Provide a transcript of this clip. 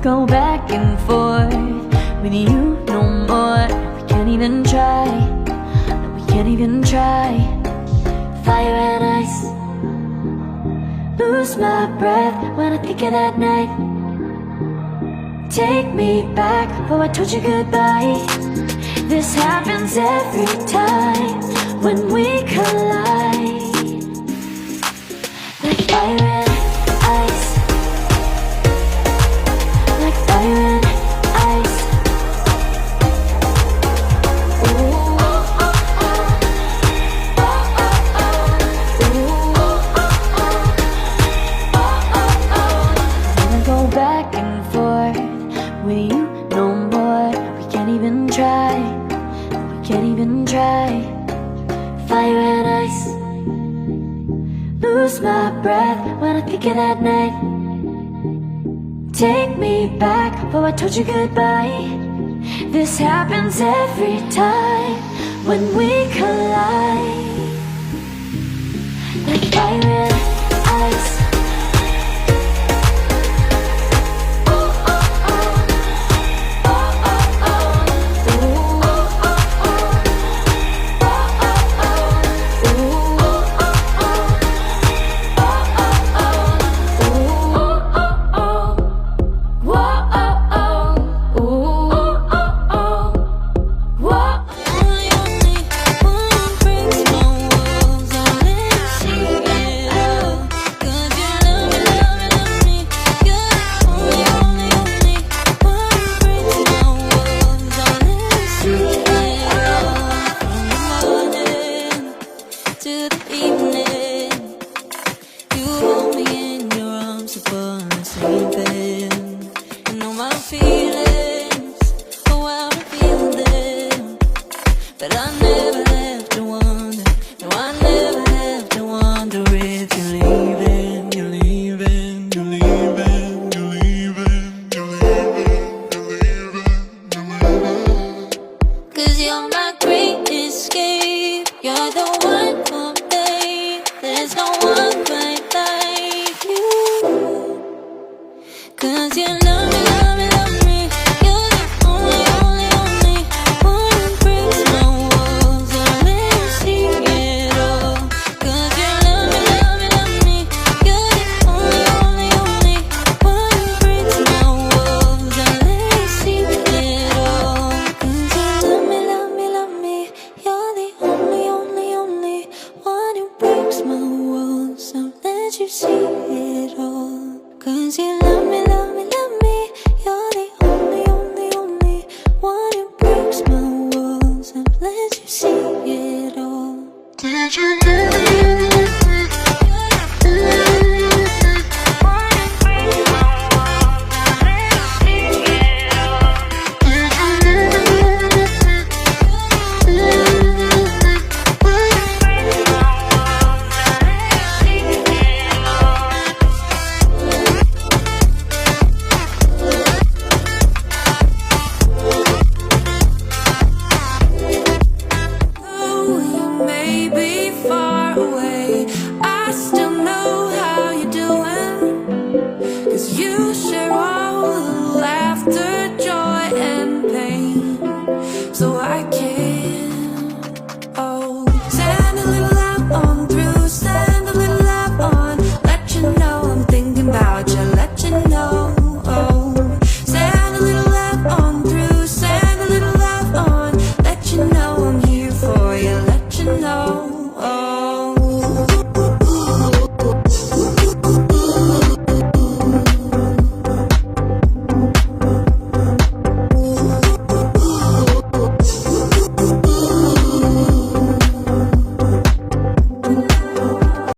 go back and forth with you no more. We can't even try, no, we can't even try. Fire and ice, lose my breath when I think of that night. Take me back, oh I told you goodbye. This happens every time when we collide. Like fire and ice, like fire and ice. Ooh, oh, oh, oh. Oh, oh, oh. Ooh, oh, oh, oh. Oh, oh, oh. Wanna go back and forth with you no more. We can't even try, we can't even try. Fire and ice, lose my breath when I think of that night. Take me back, oh I told you goodbye. This happens every time when we collide. Like fire and ice. But I never have to wonder, no, I never have to wonder if you're leaving, you're leaving, you're leaving, you're leaving, you're leaving, you're leaving, you're leaving. 'Cause you're my great escape, you're the one for me, there's no one quite like you. 'Cause you love me, love me, love me, you're the only, only, only one who breaks my walls and let me see it all. 'Cause you love me, love me, love me, you're the only, only, only one who breaks my walls and let me see it all. 'Cause you love me, love me, love me, you're the only, only, only one who breaks my walls and let you see it all. 'Cause you love me.